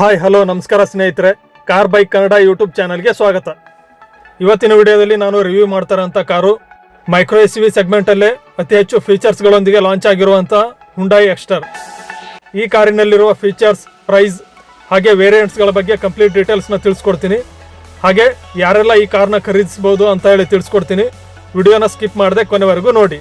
Hi hello ನಮಸ್ಕಾರ ಸ್ನೇಹಿತರೆ, car bike Kannada YouTube ಚಾನಲ್ಗೆ ಸ್ವಾಗತ. ಇವತ್ತಿನ ವಿಡಿಯೋದಲ್ಲಿ ನಾನು ರಿವ್ಯೂ ಮಾಡ್ತಾರಂತ ಕಾರು ಮೈಕ್ರೋ SUV ಸೆಗ್ಮೆಂಟಲ್ಲೇ ಅತಿ ಹೆಚ್ಚು ಫೀಚರ್ಸ್ಗಳೊಂದಿಗೆ ಲಾಂಚ್ ಆಗಿರುವಂಥ ಹುಂಡೈ ಎಕ್ಸ್ಟರ್. ಈ ಕಾರಿನಲ್ಲಿರುವ ಫೀಚರ್ಸ್, ಪ್ರೈಸ್ ಹಾಗೆ ವೇರಿಯಂಟ್ಸ್ಗಳ ಬಗ್ಗೆ ಕಂಪ್ಲೀಟ್ ಡೀಟೇಲ್ಸ್ನ ತಿಳಿಸ್ಕೊಡ್ತೀನಿ. ಹಾಗೆ ಯಾರೆಲ್ಲ ಈ ಕಾರ್ನ ಖರೀದಿಸ್ಬೋದು ಅಂತ ಹೇಳಿ ತಿಳಿಸ್ಕೊಡ್ತೀನಿ. ವಿಡಿಯೋನ ಸ್ಕಿಪ್ ಮಾಡದೆ ಕೊನೆವರೆಗೂ ನೋಡಿ.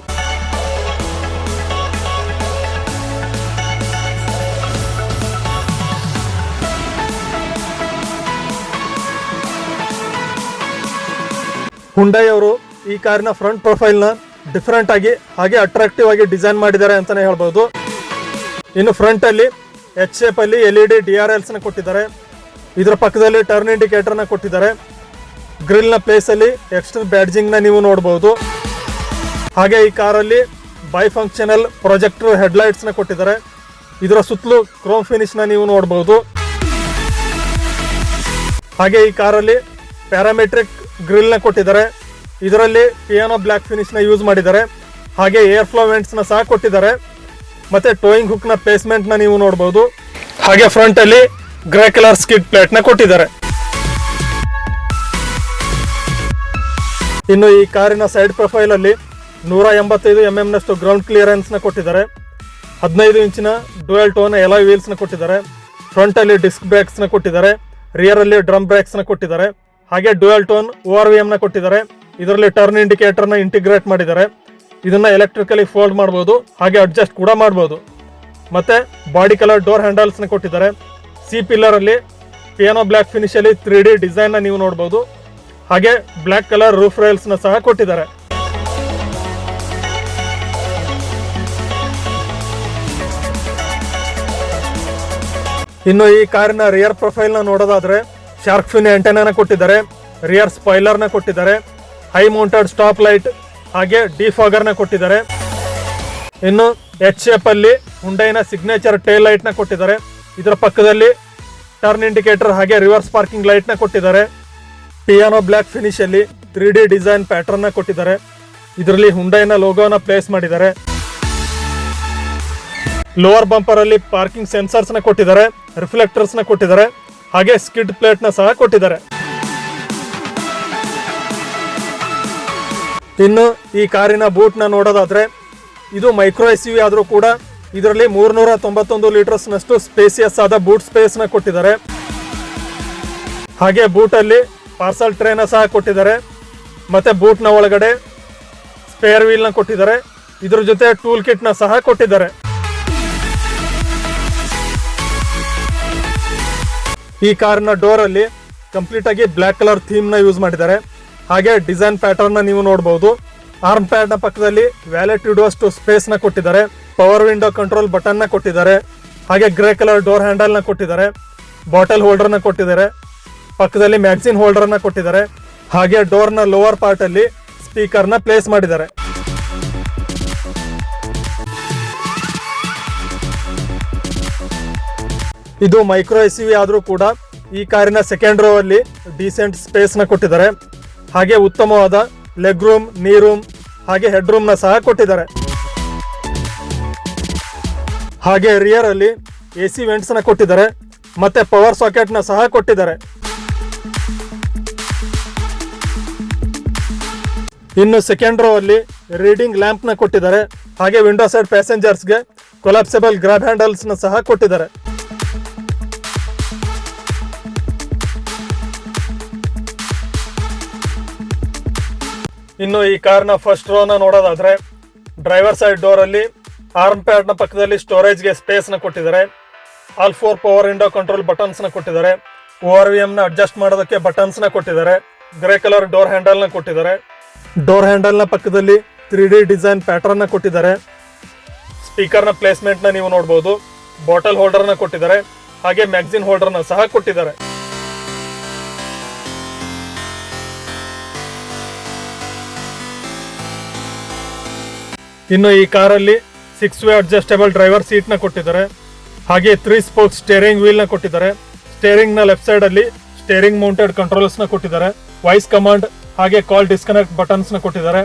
ಹುಂಡೈ ಅವರು ಈ ಕಾರಿನ ಫ್ರಂಟ್ ಪ್ರೊಫೈಲ್ನ ಡಿಫ್ರೆಂಟ್ ಆಗಿ ಹಾಗೆ ಅಟ್ರಾಕ್ಟಿವ್ ಆಗಿ ಡಿಸೈನ್ ಮಾಡಿದ್ದಾರೆ ಅಂತಾನೆ ಹೇಳ್ಬೋದು. ಇನ್ನು ಫ್ರಂಟ್ ಅಲ್ಲಿ ಎಚ್ ಶೇಪ್ ಅಲ್ಲಿ LED DRLs ನ ಕೊಟ್ಟಿದ್ದಾರೆ. ಇದರ ಪಕ್ಕದಲ್ಲಿ ಟರ್ನ್ ಇಂಡಿಕೇಟರ್ನ ಕೊಟ್ಟಿದ್ದಾರೆ. ಗ್ರಿಲ್ ನ ಪ್ಲೇಸ್ ಅಲ್ಲಿ ಎಕ್ಸ್ಟ್ರಾ ಬ್ಯಾಡ್ಜಿಂಗ್ ನ ನೀವು ನೋಡಬಹುದು. ಹಾಗೆ ಈ ಕಾರಲ್ಲಿ ಬೈ ಫಂಕ್ಷನಲ್ ಪ್ರೊಜೆಕ್ಟರ್ ಹೆಡ್ಲೈಟ್ಸ್ ನ ಕೊಟ್ಟಿದ್ದಾರೆ. ಇದರ ಸುತ್ತಲೂ ಕ್ರೋಮ್ ಫಿನಿಶ್ ನ ನೀವು ನೋಡಬಹುದು. ಹಾಗೆ ಈ ಕಾರಲ್ಲಿ ಪ್ಯಾರಾಮೆಟ್ರಿಕ್ ಗ್ರಿಲ್ ನ ಕೊಟ್ಟಿದ್ದಾರೆ. ಇದರಲ್ಲಿ ಪಿಯಾನೋ ಬ್ಲ್ಯಾಕ್ ಫಿನಿಶ್ ನ ಯೂಸ್ ಮಾಡಿದ್ದಾರೆ. ಹಾಗೆ ಏರ್ ಫ್ಲೋ ವೆಂಟ್ಸ್ ನ ಸಹ ಕೊಟ್ಟಿದ್ದಾರೆ. ಮತ್ತೆ ಟೋಯಿಂಗ್ ಹುಕ್ ನ ಪ್ಲೇಸ್ಮೆಂಟ್ ನ ನೀವು ನೋಡಬಹುದು. ಹಾಗೆ ಫ್ರಂಟ್ ಅಲ್ಲಿ ಗ್ರೇ ಕಲರ್ ಸ್ಕಿಡ್ ಪ್ಲೇಟ್ ನ ಕೊಟ್ಟಿದ್ದಾರೆ. ಇನ್ನು ಈ ಕಾರಿನ ಸೈಡ್ ಪ್ರೊಫೈಲ್ ಅಲ್ಲಿ 185 mm ನಷ್ಟು ಗ್ರೌಂಡ್ ಕ್ಲಿಯರೆನ್ಸ್ ನ ಕೊಟ್ಟಿದ್ದಾರೆ. 15 ಇಂಚಿನ ಡ್ಯುಯಲ್ ಟೋನ್ ಎಲಾಯ್ ವೀಲ್ಸ್ ನ ಕೊಟ್ಟಿದ್ದಾರೆ. ಫ್ರಂಟ್ ಅಲ್ಲಿ ಡಿಸ್ಕ್ ಬ್ರೇಕ್ಸ್ ನ ಕೊಟ್ಟಿದ್ದಾರೆ. ರಿಯರ್ ಅಲ್ಲಿ ಡ್ರಮ್ ಬ್ರೇಕ್ಸ್ ನ ಕೊಟ್ಟಿದ್ದಾರೆ. ಹಾಗೆ ಡ್ಯುಯಲ್ ಟೋನ್ ORVM ನ ಕೊಟ್ಟಿದ್ದಾರೆ. ಇದರಲ್ಲಿ ಟರ್ನ್ ಇಂಡಿಕೇಟರ್ ನ ಇಂಟಿಗ್ರೇಟ್ ಮಾಡಿದ್ದಾರೆ. ಇದನ್ನ ಎಲೆಕ್ಟ್ರಿಕಲಿ ಫೋಲ್ಡ್ ಮಾಡಬಹುದು, ಹಾಗೆ ಅಡ್ಜಸ್ಟ್ ಕೂಡ ಮಾಡಬಹುದು. ಮತ್ತೆ ಬಾಡಿ ಕಲರ್ ಡೋರ್ ಹ್ಯಾಂಡಲ್ಸ್ ನ ಕೊಟ್ಟಿದ್ದಾರೆ. ಸಿ ಪಿಲ್ಲರ್ ಅಲ್ಲಿ ಪಿಯಾನೋ ಬ್ಲ್ಯಾಕ್ ಫಿನಿಶ್ ಅಲ್ಲಿ 3D ಡಿಸೈನ್ ನ ನೀವು ನೋಡಬಹುದು. ಹಾಗೆ ಬ್ಲ್ಯಾಕ್ ಕಲರ್ ರೂಫ್ ರೈಲ್ಸ್ ನ ಸಹ ಕೊಟ್ಟಿದ್ದಾರೆ. ಇನ್ನು ಈ ಕಾರಿನ ರಿಯರ್ ಪ್ರೊಫೈಲ್ ನ ನೋಡೋದಾದ್ರೆ ಶಾರ್ಕ್ ಫಿನ್ ಆಂಟೆನಾ ಕೊಟ್ಟಿದ್ದಾರೆ. ರಿಯರ್ ಸ್ಪಾಯ್ಲರ್ ನ ಕೊಟ್ಟಿದ್ದಾರೆ. ಹೈ ಮೌಂಟೆಡ್ ಸ್ಟಾಪ್ ಲೈಟ್ ಹಾಗೆ ಡಿಫಾಗರ್ ನ ಕೊಟ್ಟಿದ್ದಾರೆ. ಇನ್ನು ಎಚ್ ಶೇಪ್ ಅಲ್ಲಿ ಹುಂಡೈನ ಸಿಗ್ನೇಚರ್ ಟೇಲ್ ಲೈಟ್ ನ ಕೊಟ್ಟಿದ್ದಾರೆ. ಇದರ ಪಕ್ಕದಲ್ಲಿ ಟರ್ನ್ ಇಂಡಿಕೇಟರ್ ಹಾಗೆ ರಿವರ್ಸ್ ಪಾರ್ಕಿಂಗ್ ಲೈಟ್ ನ ಕೊಟ್ಟಿದ್ದಾರೆ. ಪಿಯಾನೋ ಬ್ಲ್ಯಾಕ್ ಫಿನಿಶ್ ಅಲ್ಲಿ 3D ಡಿಸೈನ್ ಪ್ಯಾಟರ್ನ್ ನ ಕೊಟ್ಟಿದ್ದಾರೆ. ಇದರಲ್ಲಿ ಹುಂಡೈನ ಲೋಗೋನ ಪ್ಲೇಸ್ ಮಾಡಿದ್ದಾರೆ. ಲೋವರ್ ಬಂಪರ್ ಅಲ್ಲಿ ಪಾರ್ಕಿಂಗ್ ಸೆನ್ಸರ್ಸ್ ನ ಕೊಟ್ಟಿದ್ದಾರೆ. ರಿಫ್ಲೆಕ್ಟರ್ಸ್ ನ ಕೊಟ್ಟಿದ್ದಾರೆ. ಹಾಗೆ ಸ್ಕಿಡ್ ಪ್ಲೇಟ್ ನ ಸಹ ಕೊಟ್ಟಿದ್ದಾರೆ. ಇನ್ನು ಈ ಕಾರಿನ ಬೂಟ್ ನ ನೋಡೋದಾದ್ರೆ ಇದು ಮೈಕ್ರೋ SUV ಆದ್ರೂ ಕೂಡ ಇದರಲ್ಲಿ 391 ಲೀಟರ್ಸ್ ನಷ್ಟು ಸ್ಪೇಸಿಯಸ್ ಆದ ಬೂಟ್ ಸ್ಪೇಸ್ ನ ಕೊಟ್ಟಿದ್ದಾರೆ. ಹಾಗೆ ಬೂಟ್ ಅಲ್ಲಿ ಪಾರ್ಸಲ್ ಟ್ರೇ ನ ಸಹ ಕೊಟ್ಟಿದ್ದಾರೆ. ಮತ್ತೆ ಬೂಟ್ ನ ಒಳಗಡೆ ಸ್ಪೇರ್ ವೀಲ್ ನ ಕೊಟ್ಟಿದ್ದಾರೆ. ಇದ್ರ ಜೊತೆ ಟೂಲ್ ಕಿಟ್ ನ ಸಹ ಕೊಟ್ಟಿದ್ದಾರೆ. ಈ ಕಾರಿನ ಡೋರ್ ಅಲ್ಲಿ ಕಂಪ್ಲೀಟ್ ಆಗಿ ಬ್ಲ್ಯಾಕ್ ಕಲರ್ ಥೀಮ್ ನ ಯೂಸ್ ಮಾಡಿದ್ದಾರೆ. ಹಾಗೆ ಡಿಸೈನ್ ಪ್ಯಾಟರ್ನ್ ನ ನೀವು ನೋಡಬಹುದು. ಆರ್ಮ್ ಪ್ಯಾಡ್ ನ ಪಕ್ಕದಲ್ಲಿ ವ್ಯಾಲೆಟ್ ಇಡುವಷ್ಟು ಸ್ಪೇಸ್ ನ ಕೊಟ್ಟಿದ್ದಾರೆ. ಪವರ್ ವಿಂಡೋ ಕಂಟ್ರೋಲ್ ಬಟನ್ ನ ಕೊಟ್ಟಿದ್ದಾರೆ. ಹಾಗೆ ಗ್ರೇ ಕಲರ್ ಡೋರ್ ಹ್ಯಾಂಡಲ್ ನ ಕೊಟ್ಟಿದ್ದಾರೆ. ಬಾಟಲ್ ಹೋಲ್ಡರ್ ನ ಕೊಟ್ಟಿದ್ದಾರೆ. ಪಕ್ಕದಲ್ಲಿ ಮ್ಯಾಗ್ಝಿನ್ ಹೋಲ್ಡರ್ ನ ಕೊಟ್ಟಿದ್ದಾರೆ. ಹಾಗೆ ಡೋರ್ ನ ಲೋವರ್ ಪಾರ್ಟ್ ಅಲ್ಲಿ ಸ್ಪೀಕರ್ ನ ಪ್ಲೇಸ್ ಮಾಡಿದ್ದಾರೆ. ಇದು ಮೈಕ್ರೋ SUV ಆದ್ರೂ ಕೂಡ ಈ ಕಾರಿನ ಸೆಕೆಂಡ್ ರೋ ಅಲ್ಲಿ ಡೀಸೆಂಟ್ ಸ್ಪೇಸ್ ನ ಕೊಟ್ಟಿದ್ದಾರೆ. ಹಾಗೆ ಉತ್ತಮವಾದ ಲೆಗ್ ರೂಮ್, ನೀ ರೂಮ್ ಹಾಗೆ ಹೆಡ್ ರೂಮ್ ನ ಸಹ ಕೊಟ್ಟಿದ್ದಾರೆ. ಹಾಗೆ ರಿಯರ್ ಅಲ್ಲಿ AC ವೆಂಟ್ಸ್ ನ ಕೊಟ್ಟಿದ್ದಾರೆ. ಮತ್ತೆ ಪವರ್ ಸಾಕೆಟ್ ನ ಸಹ ಕೊಟ್ಟಿದ್ದಾರೆ. ಇನ್ನು ಸೆಕೆಂಡ್ ರೋ ಅಲ್ಲಿ ರೀಡಿಂಗ್ ಲ್ಯಾಂಪ್ ನ ಕೊಟ್ಟಿದ್ದಾರೆ. ಹಾಗೆ ವಿಂಡೋ ಸೈಡ್ ಪ್ಯಾಸೆಂಜರ್ಸ್ ಗೆ ಕೊಲಾಪ್ಸಬಲ್ ಗ್ರಾಬ್ ಹ್ಯಾಂಡಲ್ಸ್ ನ ಸಹ ಕೊಟ್ಟಿದ್ದಾರೆ. ಇನ್ನು ಈ ಕಾರ್ನ ಫಸ್ಟ್ ರೋ ನ ನೋಡೋದಾದ್ರೆ ಡ್ರೈವರ್ ಸೈಡ್ ಡೋರ್ ಅಲ್ಲಿ ಆರ್ಮ್ ಪ್ಯಾಡ್ ನ ಪಕ್ಕದಲ್ಲಿ ಸ್ಟೋರೇಜ್ ಗೆ ಸ್ಪೇಸ್ ನ ಕೊಟ್ಟಿದ್ದಾರೆ. All 4 power window control buttons ನ ಕೊಟ್ಟಿದ್ದಾರೆ. ORVM ನ ಅಡ್ಜಸ್ಟ್ ಮಾಡೋದಕ್ಕೆ ಬಟನ್ಸ್ ನ ಕೊಟ್ಟಿದ್ದಾರೆ. ಗ್ರೇ ಕಲರ್ ಡೋರ್ ಹ್ಯಾಂಡಲ್ ನ ಕೊಟ್ಟಿದ್ದಾರೆ. ಡೋರ್ ಹ್ಯಾಂಡಲ್ ನ ಪಕ್ಕದಲ್ಲಿ 3D ಡಿಸೈನ್ ಪ್ಯಾಟರ್ನ್ ನ ಕೊಟ್ಟಿದ್ದಾರೆ. ಸ್ಪೀಕರ್ ನ ಪ್ಲೇಸ್ಮೆಂಟ್ ನ ನೀವು ನೋಡಬಹುದು. ಬಾಟಲ್ ಹೋಲ್ಡರ್ ನ ಕೊಟ್ಟಿದ್ದಾರೆ. ಹಾಗೆ ಮ್ಯಾಗ್ಝಿನ್ ಹೋಲ್ಡರ್ ನ ಸಹ ಕೊಟ್ಟಿದ್ದಾರೆ. ಇನ್ನು ಈ ಕಾರಲ್ಲಿ 6 ವೇ ಅಡ್ಜಸ್ಟೇಬಲ್ ಡ್ರೈವರ್ ಸೀಟ್ ನ ಕೊಟ್ಟಿದ್ದಾರೆ. ಹಾಗೆ 3 ಸ್ಪೋಕ್ ಸ್ಟೇರಿಂಗ್ ವೀಲ್ ನ ಕೊಟ್ಟಿದ್ದಾರೆ. ಸ್ಟೇರಿಂಗ್ ನ ಲೆಫ್ಟ್ ಸೈಡ್ ಅಲ್ಲಿ ಸ್ಟೇರಿಂಗ್ ಮೌಂಟೆಡ್ ಕಂಟ್ರೋಲ್ಸ್ ನ ಕೊಟ್ಟಿದ್ದಾರೆ. ವಾಯ್ಸ್ ಕಮಾಂಡ್ ಹಾಗೆ ಕಾಲ್ ಡಿಸ್ಕನೆಕ್ಟ್ ಬಟನ್ಸ್ ನ ಕೊಟ್ಟಿದ್ದಾರೆ.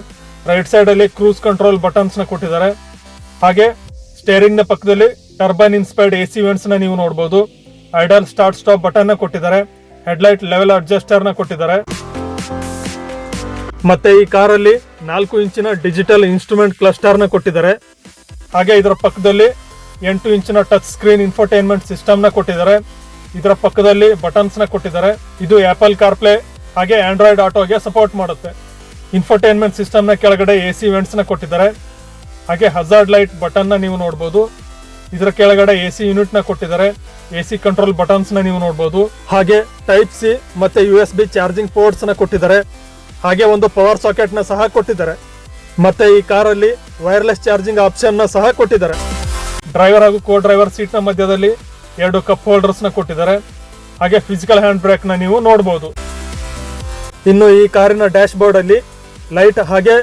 ರೈಟ್ ಸೈಡ್ ಅಲ್ಲಿ ಕ್ರೂಸ್ ಕಂಟ್ರೋಲ್ ಬಟನ್ಸ್ ನ ಕೊಟ್ಟಿದ್ದಾರೆ. ಹಾಗೆ ಸ್ಟೇರಿಂಗ್ ನ ಪಕ್ಕದಲ್ಲಿ ಟರ್ಬೈನ್ ಇನ್ಸ್ಪೈರ್ಡ್ AC ವೆಂಟ್ಸ್ ನ ನೀವು ನೋಡಬಹುದು. ಐಡಲ್ ಸ್ಟಾರ್ಟ್ ಸ್ಟಾಪ್ ಬಟನ್ ನ ಕೊಟ್ಟಿದ್ದಾರೆ. ಹೆಡ್ಲೈಟ್ ಲೆವೆಲ್ ಅಡ್ಜಸ್ಟರ್ ನ ಕೊಟ್ಟಿದ್ದಾರೆ. ಮತ್ತೆ ಈ ಕಾರಲ್ಲಿ 4 ಇಂಚಿನ ಡಿಜಿಟಲ್ ಇನ್ಸ್ಟ್ರೂಮೆಂಟ್ ಕ್ಲಸ್ಟರ್ ನ ಕೊಟ್ಟಿದ್ದಾರೆ. ಹಾಗೆ ಇದರ ಪಕ್ಕದಲ್ಲಿ 8 ಇಂಚಿನ ಟಚ್ ಸ್ಕ್ರೀನ್ ಇನ್ಫೋಟೈನ್ಮೆಂಟ್ ಸಿಸ್ಟಮ್ ನ ಕೊಟ್ಟಿದ್ದಾರೆ. ಇದರ ಪಕ್ಕದಲ್ಲಿ ಬಟನ್ಸ್ ನ ಕೊಟ್ಟಿದ್ದಾರೆ. ಇದು ಆಪಲ್ ಕಾರ್ಪ್ಲೇ ಹಾಗೆ ಆಂಡ್ರಾಯ್ಡ್ ಆಟೋಗೆ ಸಪೋರ್ಟ್ ಮಾಡುತ್ತೆ. ಇನ್ಫೋಟೈನ್ಮೆಂಟ್ ಸಿಸ್ಟಮ್ ನ ಕೆಳಗಡೆ AC ವೆಂಟ್ಸ್ ನ ಕೊಟ್ಟಿದ್ದಾರೆ. ಹಾಗೆ ಹಜಾರ್ಡ್ ಲೈಟ್ ಬಟನ್ ನ ನೀವು ನೋಡಬಹುದು. ಇದರ ಕೆಳಗಡೆ AC ಯೂನಿಟ್ ನ ಕೊಟ್ಟಿದ್ದಾರೆ. AC ಕಂಟ್ರೋಲ್ ಬಟನ್ಸ್ ನ ನೀವು ನೋಡಬಹುದು. ಹಾಗೆ ಟೈಪ್ C ಮತ್ತೆ USB ಚಾರ್ಜಿಂಗ್ ಪೋರ್ಟ್ಸ್ ನ ಕೊಟ್ಟಿದ್ದಾರೆ. ಹಾಗೆ ಒಂದು ಪವರ್ ಸಾಕೆಟ್ ನ ಸಹ ಕೊಟ್ಟಿದ್ದಾರೆ. ಮತ್ತೆ ಈ ಕಾರಲ್ಲಿ ವೈರ್ಲೆಸ್ ಚಾರ್ಜಿಂಗ್ ಆಪ್ಷನ್ ನ ಸಹ ಕೊಟ್ಟಿದ್ದಾರೆ. ಡ್ರೈವರ್ ಹಾಗೂ ಕೋ ಡ್ರೈವರ್ ಸೀಟ್ ನ ಮಧ್ಯದಲ್ಲಿ 2 ಕಪ್ ಹೋಲ್ಡರ್ಸ್ ನ ಕೊಟ್ಟಿದ್ದಾರೆ. ಹಾಗೆ ಫಿಸಿಕಲ್ ಹ್ಯಾಂಡ್ ಬ್ರೇಕ್ ನ ನೀವು ನೋಡಬಹುದು. ಇನ್ನು ಈ ಕಾರಿನ ಡ್ಯಾಶ್ ಬೋರ್ಡ್ ಅಲ್ಲಿ ಲೈಟ್ ಹಾಗೆ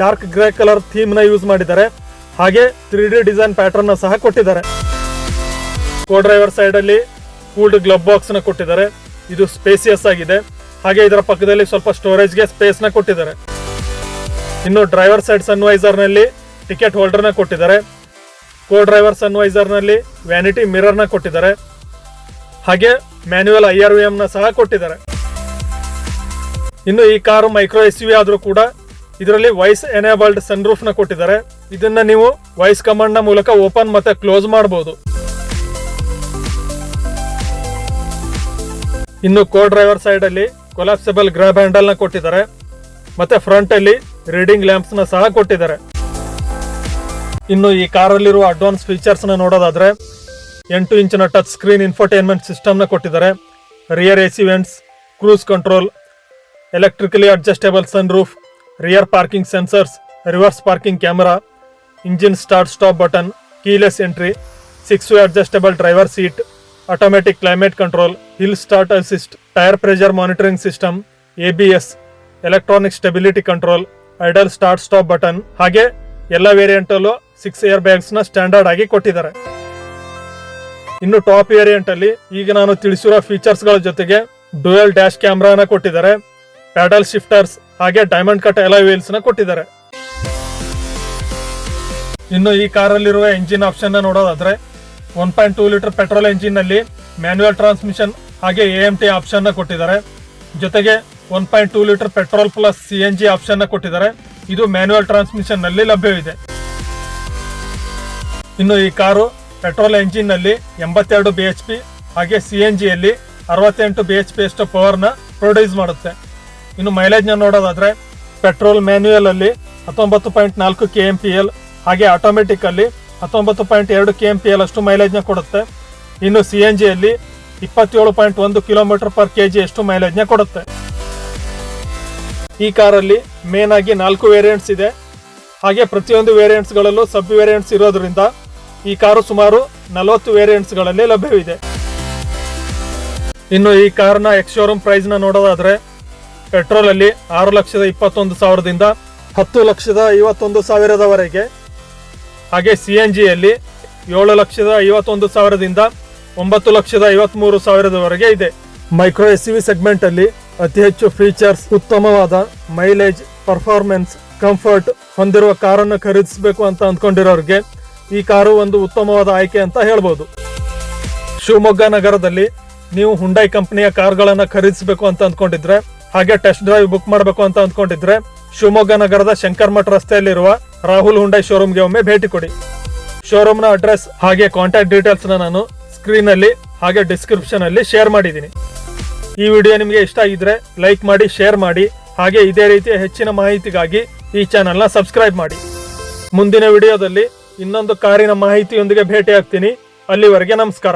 ಡಾರ್ಕ್ ಗ್ರೇ ಕಲರ್ ಥೀಮ್ ನ ಯೂಸ್ ಮಾಡಿದ್ದಾರೆ. ಹಾಗೆ 3D ಡಿಸೈನ್ ಪ್ಯಾಟರ್ನ್ ನ ಸಹ ಕೊಟ್ಟಿದ್ದಾರೆ. ಕೋ ಡ್ರೈವರ್ ಸೈಡ್ ಅಲ್ಲಿ ಕೂಲ್ಡ್ ಗ್ಲಬ್ ಬಾಕ್ಸ್ ನ ಕೊಟ್ಟಿದ್ದಾರೆ. ಇದು ಸ್ಪೇಸಿಯಸ್ ಆಗಿದೆ. ಹಾಗೆ ಇದರ ಪಕ್ಕದಲ್ಲಿ ಸ್ವಲ್ಪ ಸ್ಟೋರೇಜ್ ಗೆ ಸ್ಪೇಸ್ ನ ಕೊಟ್ಟಿದ್ದಾರೆ. ಇನ್ನು ಡ್ರೈವರ್ ಸೈಡ್ ಸನ್ವೈಸರ್ ನಲ್ಲಿ ಟಿಕೆಟ್ ಹೋಲ್ಡರ್ ನ ಕೊಟ್ಟಿದ್ದಾರೆ. ಕೋ ಡ್ರೈವರ್ ಸನ್ವೈಸರ್ ನಲ್ಲಿ ವ್ಯಾನಿಟಿ ಮಿರರ್ ನ ಕೊಟ್ಟಿದ್ದಾರೆ. ಹಾಗೆ ಮ್ಯಾನ್ಯುಯಲ್ IRVM ನ ಸಹ ಕೊಟ್ಟಿದ್ದಾರೆ. ಇನ್ನು ಈ ಕಾರು ಮೈಕ್ರೋ SUV ಆದ್ರೂ ಕೂಡ ಇದರಲ್ಲಿ ವಾಯ್ಸ್ ಎನೇಬಲ್ಡ್ ಸನ್ರೂಫ್ ನ ಕೊಟ್ಟಿದ್ದಾರೆ. ಇದನ್ನ ನೀವು ವಾಯ್ಸ್ ಕಮಾಂಡ್ ನ ಮೂಲಕ ಓಪನ್ ಮತ್ತೆ ಕ್ಲೋಸ್ ಮಾಡಬಹುದು. ಇನ್ನು ಕೋ ಡ್ರೈವರ್ ಸೈಡ್ ಅಲ್ಲಿ ಕೊಲಾಪ್ಸಬಲ್ ಗ್ರಾಬ್ ಹ್ಯಾಂಡಲ್ ನ ಕೊಟ್ಟಿದ್ದಾರೆ. ಮತ್ತೆ ಫ್ರಂಟ್ ಅಲ್ಲಿ ರೀಡಿಂಗ್ ಲ್ಯಾಂಪ್ಸ್ ನ ಸಹ ಕೊಟ್ಟಿದ್ದಾರೆ. ಇನ್ನು ಈ ಕಾರಲ್ಲಿರುವ ಅಡ್ವಾನ್ಸ್ ಫೀಚರ್ಸ್ ನ ನೋಡೋದಾದ್ರೆ 8 ಇಂಚಿನ ಟಚ್ ಸ್ಕ್ರೀನ್ ಇನ್ಫೋಟೈನ್ಮೆಂಟ್ ಸಿಸ್ಟಮ್ ನ ಕೊಟ್ಟಿದ್ದಾರೆ. Rear AC vents, cruise control, electrically adjustable sun roof, rear parking sensors, reverse parking camera, engine start stop button, keyless entry, 6-way adjustable driver seat, automatic climate control, hill start assist, tyre pressure monitoring system, ABS, electronic stability control, idle start stop button. ಹಾಗೆ ಎಲ್ಲ variant ಅಲ್ಲೂ 6 air bags ನ standard ಆಗಿ ಕೊಟ್ಟಿದ್ದಾರೆ. ಇನ್ನು top variant ಅಲ್ಲಿ ಈಗ ನಾನು ತಿಳಿಸಿರೋ ಫೀಚರ್ಸ್ ಗಳ ಜೊತೆಗೆ ಡ್ಯುಯಲ್ ಡ್ಯಾಶ್ ಕ್ಯಾಮ್ರಾನ ಕೊಟ್ಟಿದ್ದಾರೆ. ಪ್ಯಾಡಲ್ ಶಿಫ್ಟರ್ಸ್ ಹಾಗೆ ಡೈಮಂಡ್ ಕಟ್ ಅಲಾಯ್ ವೀಲ್ಸ್ ನ ಕೊಟ್ಟಿದ್ದಾರೆ. ಇನ್ನು ಈ ಕಾರಲ್ಲಿರುವ ಎಂಜಿನ್ ಆಪ್ಷನ್ ನ ನೋಡೋದಾದ್ರೆ 1.2 ಲೀಟರ್ ಪೆಟ್ರೋಲ್ ಎಂಜಿನ್ ನಲ್ಲಿ ಮ್ಯಾನ್ಯುಯಲ್ ಟ್ರಾನ್ಸ್ಮಿಷನ್ ಹಾಗೆ AMT ಆಪ್ಷನ್ ನ ಕೊಟ್ಟಿದ್ದಾರೆ. ಜೊತೆಗೆ 1.2 litre petrol plus CNG option ನ ಕೊಟ್ಟಿದ್ದಾರೆ. ಇದು ಮ್ಯಾನ್ಯುಯಲ್ ಟ್ರಾನ್ಸ್ಮಿಷನ್ ನಲ್ಲಿ ಲಭ್ಯವಿದೆ. ಇನ್ನು ಈ ಕಾರು ಪೆಟ್ರೋಲ್ ಎಂಜಿನ್ ನಲ್ಲಿ 82 bhp ಹಾಗೆ CNG ಯಲ್ಲಿ 68 bhp ಅಷ್ಟು ಪವರ್ ನ ಪ್ರೊಡ್ಯೂಸ್ ಮಾಡುತ್ತೆ. ಇನ್ನು ಮೈಲೇಜ್ ನ ನೋಡೋದಾದ್ರೆ ಪೆಟ್ರೋಲ್ ಮ್ಯಾನ್ಯುಯಲ್ ಅಲ್ಲಿ 19.4 kmpl ಹಾಗೆ ಆಟೋಮೆಟಿಕ್ ಅಲ್ಲಿ 19.2 kmpl ಅಷ್ಟು ಮೈಲೇಜ್ ನ ಕೊಡುತ್ತೆ. ಇನ್ನು CNG ಅಲ್ಲಿ 27.1 km/kg ಅಷ್ಟು ಮೈಲೇಜ್ ನ ಕೊಡುತ್ತೆ. ಈ ಕಾರಲ್ಲಿ ಮೇನ್ ಆಗಿ 4 ವೇರಿಯಂಟ್ಸ್ ಇದೆ. ಹಾಗೆ ಪ್ರತಿಯೊಂದು ವೇರಿಯಂಟ್ಸ್ ಗಳಲ್ಲೂ ಸಬ್ ವೇರಿಯಂಟ್ಸ್ ಇರೋದ್ರಿಂದ ಈ ಕಾರು ಸುಮಾರು 40 ವೇರಿಯಂಟ್ಸ್ ಗಳಲ್ಲಿ ಲಭ್ಯವಿದೆ. ಇನ್ನು ಈ ಕಾರ್ನ ಎಕ್ಸ್ ಶೋರೂಮ್ ಪ್ರೈಸ್ ನ ನೋಡೋದಾದ್ರೆ ಪೆಟ್ರೋಲ್ ಅಲ್ಲಿ 6,21,000ದಿಂದ 10,51,000ವರೆಗೆ, ಹಾಗೆ CNG ಯಲ್ಲಿ 7,51,000ದಿಂದ 9,53,000ವರೆಗೆ ಇದೆ. ಮೈಕ್ರೋ SUV ಸೆಗ್ಮೆಂಟ್ ಅಲ್ಲಿ ಅತಿ ಹೆಚ್ಚು ಫೀಚರ್ಸ್, ಉತ್ತಮವಾದ ಮೈಲೇಜ್, ಪರ್ಫಾರ್ಮೆನ್ಸ್, ಕಂಫರ್ಟ್ ಹೊಂದಿರುವ ಕಾರನ್ನು ಖರೀದಿಸಬೇಕು ಅಂತ ಅಂದ್ಕೊಂಡಿರೋರಿಗೆ ಈ ಕಾರು ಒಂದು ಉತ್ತಮವಾದ ಆಯ್ಕೆ ಅಂತ ಹೇಳ್ಬೋದು. ಶಿವಮೊಗ್ಗ ನಗರದಲ್ಲಿ ನೀವು ಹುಂಡೈ ಕಂಪನಿಯ ಕಾರ್ಗಳನ್ನ ಖರೀದಿಸಬೇಕು ಅಂತ ಅಂದ್ಕೊಂಡಿದ್ರೆ ಹಾಗೆ ಟೆಸ್ಟ್ ಡ್ರೈವ್ ಬುಕ್ ಮಾಡಬೇಕು ಅಂತ ಅಂದ್ಕೊಂಡಿದ್ರೆ ಶಿವಮೊಗ್ಗ ನಗರದ ಶಂಕರ್ ಮಠ್ ರಸ್ತೆಯಲ್ಲಿರುವ ರಾಹುಲ್ ಹುಂಡೈ ಶೋರೂಮ್ಗೆ ಒಮ್ಮೆ ಭೇಟಿ ಕೊಡಿ. ಶೋರೂಮ್ ನ ಅಡ್ರೆಸ್ ಹಾಗೆ ಕಾಂಟ್ಯಾಕ್ಟ್ ಡೀಟೇಲ್ಸ್ ನಾನು ಸ್ಕ್ರೀನ್ ಅಲ್ಲಿ ಹಾಗೆ ಡಿಸ್ಕ್ರಿಪ್ಷನ್ ಅಲ್ಲಿ ಶೇರ್ ಮಾಡಿದ್ದೀನಿ. ಈ ವಿಡಿಯೋ ನಿಮಗೆ ಇಷ್ಟ ಆಗಿದ್ರೆ ಲೈಕ್ ಮಾಡಿ, ಶೇರ್ ಮಾಡಿ, ಹಾಗೆ ಇದೇ ರೀತಿಯ ಹೆಚ್ಚಿನ ಮಾಹಿತಿಗಾಗಿ ಈ ಚಾನೆಲ್ ನ ಸಬ್ಸ್ಕ್ರೈಬ್ ಮಾಡಿ. ಮುಂದಿನ ವಿಡಿಯೋದಲ್ಲಿ ಇನ್ನೊಂದು ಕಾರಿನ ಮಾಹಿತಿಯೊಂದಿಗೆ ಭೇಟಿ ಆಗ್ತೀನಿ. ಅಲ್ಲಿವರೆಗೆ ನಮಸ್ಕಾರ.